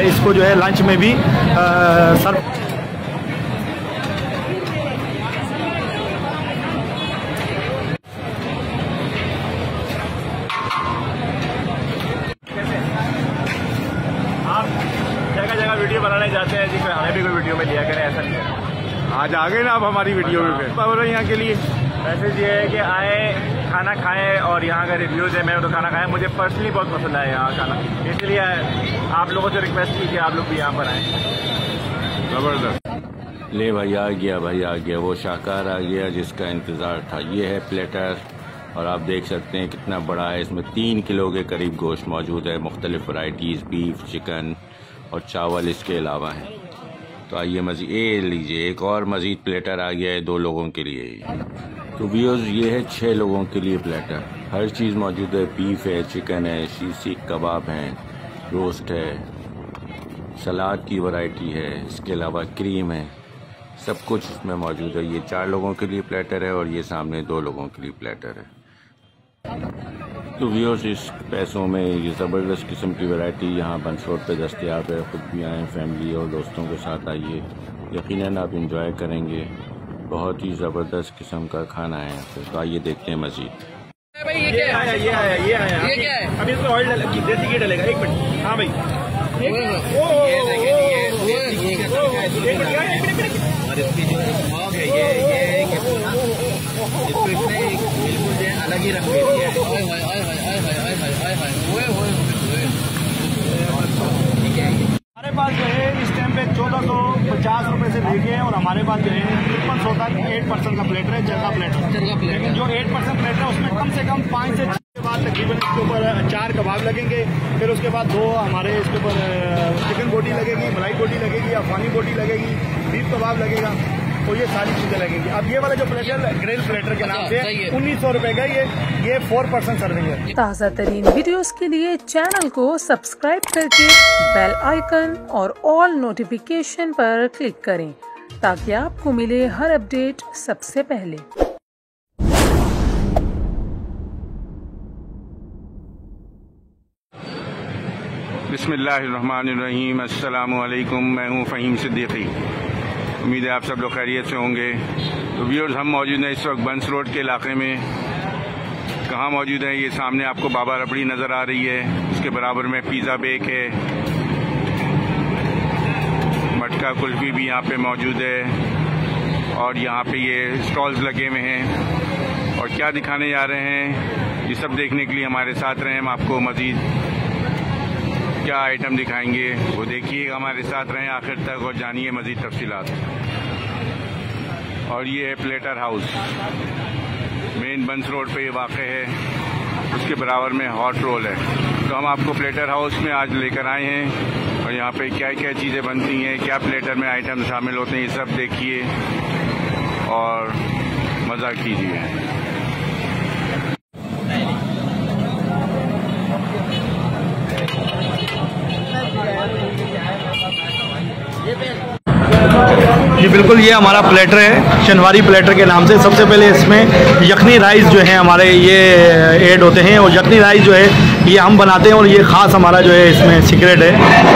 इसको जो है लंच में भी सर्व वीडियो बनाने जाते हैं जी, फिर हमें भी कोई वीडियो में लिया करें, ऐसा नहीं है। आज आ गए ना आप हमारी वीडियो में पावर यहाँ के लिए। मैसेज ये है कि आए, खाना खाएं और यहाँ का रिव्यूज़ है। मैं तो खाना खाया, मुझे पर्सनली बहुत पसंद आया यहाँ खाना, इसलिए आप लोगों से रिक्वेस्ट की कि आप लोग भी यहाँ पर आएँ। ज़बरदस्त। ले भाई आ गया वो शाहकार आ गया जिसका इंतज़ार था। ये है प्लेटर और आप देख सकते हैं कितना बड़ा है। इसमें 3 किलो के करीब गोश्त मौजूद है, मुख्तलिफ वैरायटीज़, बीफ, चिकन और चावल इसके अलावा हैं। तो आइए मज़ीद लीजिए, एक और मज़ीद प्लेटर आ गया है 2 लोगों के लिए। तो व्यूअर्स ये है 6 लोगों के लिए प्लेटर। हर चीज़ मौजूद है, बीफ है, चिकन है, सीख कबाब हैं, रोस्ट है, सलाद की वैरायटी है, इसके अलावा क्रीम है, सब कुछ इसमें मौजूद है। ये 4 लोगों के लिए प्लेटर है और ये सामने 2 लोगों के लिए प्लेटर है। तो व्यूअर्स इस पैसों में ये ज़बरदस्त किस्म की वैरायटी यहाँ बंस रोड पे दस्तयाब है। ख़ुद भी आएँ, फैमिली और दोस्तों के साथ आइए, यकीनन आप इंजॉय करेंगे। बहुत ही ज़बरदस्त किस्म का खाना है यहाँ पे। तो आइए देखते हैं मज़ीद। ये आया अभी इसमें ऑयल देसी घी डलेगा। 1 मिनट। हाँ भाई, और इसकी जो स्मॉग है ये इसको इसने बिल्कुल जो अलग ही रंग दे दिया है। हमारे पास जो है इस टाइम पे 1450 रुपए से लेके है, और हमारे पास जो है 5300 तक 8% का प्लेटर है, चरखा प्लेटर। लेकिन जो 8% प्लेटर है उसमें कम से कम 5 से 6 के बाद तकरीबन इसके ऊपर 4 कबाब लगेंगे, फिर उसके बाद 2 हमारे इसके ऊपर चिकन बोटी लगेगी, मलाई बोटी लगेगी, अफगानी बोटी लगेगी, बीफ कबाब लगेगा, तो ये सारी चीजें लगेंगी। अब ये वाला जो प्लेटर ग्रिल प्लेटर के नाम से 1900 रुपए का, ये 4% सर्विंग है। ताज़ा तरीन वीडियोस के लिए चैनल को सब्सक्राइब करके बेल आइकन और ऑल नोटिफिकेशन पर क्लिक करें ताकि आपको मिले हर अपडेट सबसे पहले। बिस्मिल्लाहिर्रहमानिर्रहीम, अस्सलामु अलैकुम। मैं हूँ फ़हीम सिद्दीकी। उम्मीद है आप सब लोग खैरियत से होंगे। तो व्यूअर्स हम मौजूद हैं इस वक्त बंस रोड के इलाके में। कहाँ मौजूद है? ये सामने आपको बाबा रबड़ी नज़र आ रही है, उसके बराबर में पिज़्ज़ा बेक है, मटका कुल्फ़ी भी यहाँ पे मौजूद है, और यहाँ पे ये स्टॉल्स लगे हुए हैं। और क्या दिखाने जा रहे हैं ये सब देखने के लिए हमारे साथ रहें। हम आपको मज़ीद क्या आइटम दिखाएंगे वो देखिए, हमारे साथ रहें आखिर तक और जानिए मज़ीद तफसीलात। और ये है प्लेटर हाउस, मेन बंस रोड पे ये वाक़ है, उसके बराबर में हॉट रोल है। तो हम आपको प्लेटर हाउस में आज लेकर आए हैं और यहाँ पे क्या क्या चीज़ें बनती हैं, क्या प्लेटर में आइटम शामिल होते हैं, ये सब देखिए और मज़ा कीजिए। जी बिल्कुल, ये हमारा प्लेटर है शनवारी प्लेटर के नाम से। सबसे पहले इसमें यखनी राइस जो है हमारे ये ऐड होते हैं, और यखनी राइस जो है ये हम बनाते हैं और ये ख़ास हमारा जो है इसमें सीक्रेट है।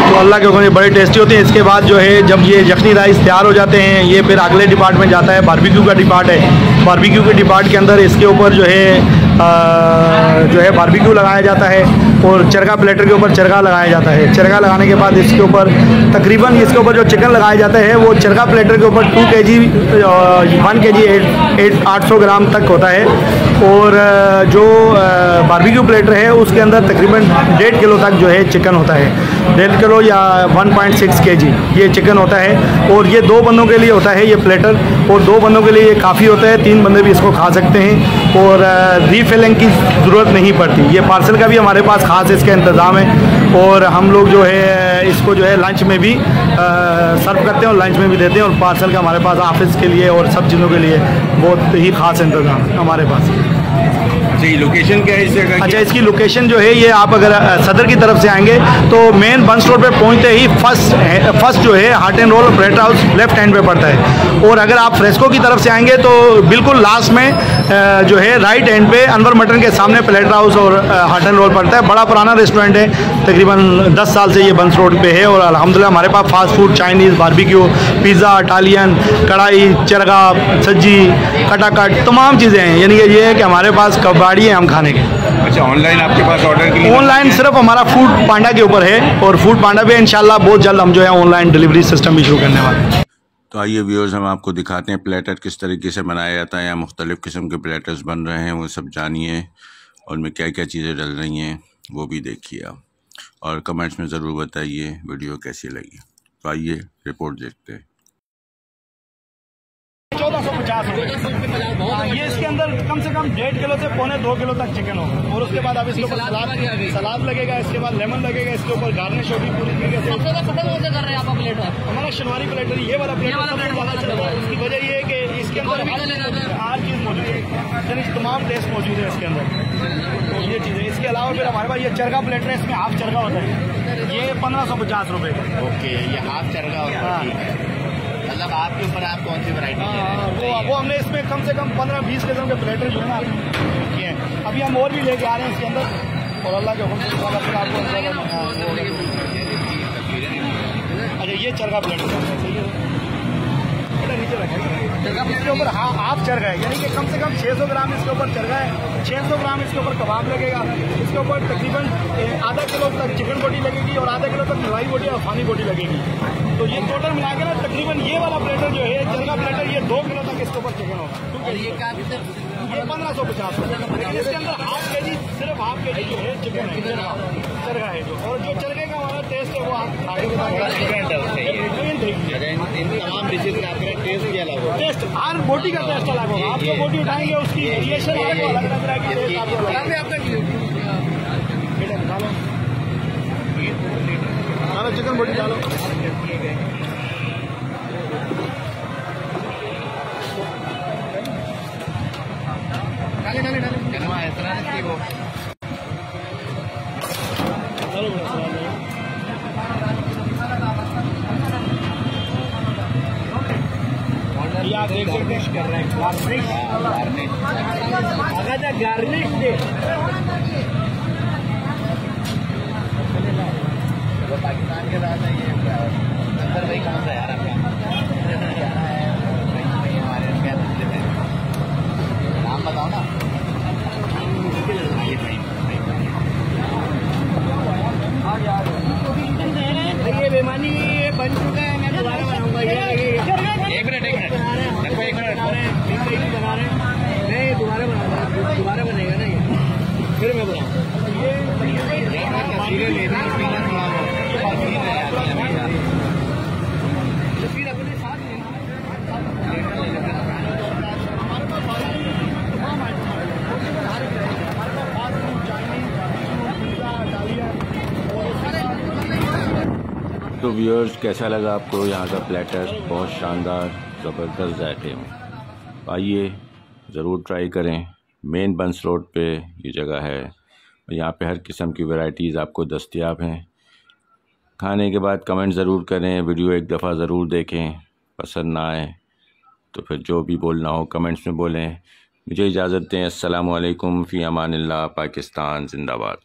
तो अल्लाह के हुक्म बड़े टेस्टी होते हैं। इसके बाद जो है जब ये यखनी राइस तैयार हो जाते हैं, ये फिर अगले डिपार्ट में जाता है, बारबेक्यू का डिपार्ट है। बारबेक्यू के डिपार्ट के अंदर इसके ऊपर जो है बारबेक्यू लगाया जाता है, और चरखा प्लेटर के ऊपर चरखा लगाया जाता है। चरखा लगाने के बाद इसके ऊपर तकरीबन इसके ऊपर जो चिकन लगाया जाता है वो चरखा प्लेटर के ऊपर 2 kg 1 kg 800 ग्राम तक होता है, और जो बारबेक्यू प्लेटर है उसके अंदर तकरीबन 1.5 किलो तक जो है चिकन होता है। 1.5 किलो या 1.6 kg ये चिकन होता है, और ये 2 बंदों के लिए होता है ये प्लेटर, और 2 बंदों के लिए ये काफ़ी होता है। 3 बंदे भी इसको खा सकते हैं और रीफिलिंग की ज़रूरत नहीं पड़ती। ये पार्सल का भी हमारे पास ख़ास इसका इंतज़ाम है, और हम लोग जो है इसको जो है लंच में भी सर्व करते हैं और लंच में भी देते हैं, और पार्सल का हमारे पास ऑफिस के लिए और सब चीज़ों के लिए बहुत ही ख़ास इंतज़ाम है हमारे पास। अच्छा, ये लोकेशन क्या है इस जगह की? अच्छा, इसकी लोकेशन जो है ये आप अगर सदर की तरफ से आएंगे तो मेन बंस रोड पे पहुंचते ही फर्स्ट जो है heart and roll platter house left hand पे पड़ता है। और अगर आप फ्रेस्को की तरफ से आएंगे तो बिल्कुल लास्ट में जो है राइट हैंड पे अनवर मटन के सामने प्लेटर हाउस और हार्ट एंड रोल पड़ता है। बड़ा पुराना रेस्टोरेंट है, तकरीबन 10 साल से ये बंस रोड पे है। और अल्हम्दुलिल्लाह हमारे पास fast food, Chinese, barbecue, pizza, Italian, कढ़ाई, चरगा, सज्जी, कटाकट, तमाम चीज़ें हैं। यानी कि ये है कि हमारे पास कबाड़ी है हम खाने के। अच्छा, ऑनलाइन आपके पास ऑर्डर के लिए? ऑनलाइन सिर्फ हमारा फूड पांडा के ऊपर है, और फूड पांडा पे इंशाल्लाह बहुत जल्द हम जो है ऑनलाइन डिलीवरी सिस्टम भी शुरू करने वाले हैं। तो आइए व्यूअर्स, हम आपको दिखाते हैं प्लेटर किस तरीके से बनाया जाता है। यहाँ मुख्तलिफ़ किस्म के प्लेटर्स बन रहे हैं, वो सब जानिए, और उनमें क्या क्या चीज़ें डल रही हैं वो भी देखिए आप, और कमेंट्स में ज़रूर बताइए वीडियो कैसी लगी। तो आइए रिपोर्ट देखते हैं। 1450 रुपये। ये इसके अंदर कम से कम 1.5 किलो से 1.25 किलो तक चिकन होगा। और उसके बाद अब इसके ऊपर सलाद लगेगा, इसके बाद लेमन लगेगा, इसके ऊपर गार्निश होगी पूरी तरीके से। हमारा शनवारी प्लेटर ये वाला प्लेटर सबसे ज़्यादा चल रहा है। इसकी वजह ये है कि इसके अंदर हर चीज़ मौजूद है, यानी तमाम टेस्ट मौजूद है इसके अंदर। तो ये चीज़ें, इसके अलावा फिर हमारे पास ये चरगा प्लेटर है, इसमें हाफ चरगा होता है, ये 1550 रुपये का। ओके, ये हाफ चरगा होता है। मतलब आपके ऊपर आप कौन सी वैरायटी वो हमने इसमें कम से कम 15-20 किस्म के प्लेटर जो है ना किए हैं। अभी हम और भी लेके आ रहे हैं इसके अंदर, और अल्लाह के हुक्म से आपको। अच्छा, ये चरगा प्लेटर नीचे रखेगा, इसके ऊपर हाफ चरगा है, यानी कि कम से कम 600 ग्राम इसके ऊपर चरगा है, 600 ग्राम इसके ऊपर कबाब लगेगा, इसके ऊपर तकरीबन आधा किलो तक चिकन बोटी लगेगी, और आधा किलो तक मलाई बोटी और फानी बोटी लगेगी। तो ये टोटल मिला के ना तकरीबन ये वाला प्लेटर जो है चरगा प्लेटर, ये 2 किलो तक इसके ऊपर चिकन होगा। ये 1550 रुपये। इसके अंदर हाफ के जी, सिर्फ हाफ के जी जो है चिकन है, चरगा है जो, और जो चरगे का हमारा टेस्ट है वो आप आगे तमाम डिशेज का आपका टेस्ट क्या अलग होगा? टेस्ट हर बोटी का टेस्ट अलग होगा। आप जो बोटी उठाएंगे उसकी वेरिएशन आपको अलग अलग तरह की टेस्ट आपको डालो, चिकन बोटी डालो। आप देख सकते हैं कर रहे हैं गार्निश दे। पाकिस्तान के साथ ये नंबर भाई कौन सा यार आपका? नाम बताओ ना। ये बेमानी बन चुका है, मैं दोबारा बनाऊंगा। एक मिनट बना रहे हैं, मैं दोबारा बनाऊंगा, दोबारा बनेगा ना ये, फिर मैं बनाऊंगा। तो व्यूअर्स, कैसा लगा आपको यहाँ का प्लेटर? बहुत शानदार, ज़बरदस्त जायके हों। आइए ज़रूर ट्राई करें। मेन बंस रोड पे ये जगह है, यहाँ पे हर किस्म की वैरायटीज़ आपको दस्तयाब हैं। खाने के बाद कमेंट ज़रूर करें, वीडियो एक दफ़ा ज़रूर देखें, पसंद ना आए तो फिर जो भी बोलना हो कमेंट्स में बोलें। मुझे इजाज़त दें। अस्सलामु अलैकुम, फ़ी अमानिल्लाह, पाकिस्तान जिंदाबाद।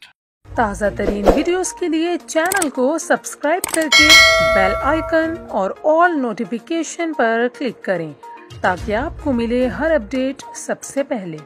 ताज़ा तरीन वीडियोस के लिए चैनल को सब्सक्राइब करके बेल आइकन और ऑल नोटिफिकेशन पर क्लिक करें ताकि आपको मिले हर अपडेट सबसे पहले।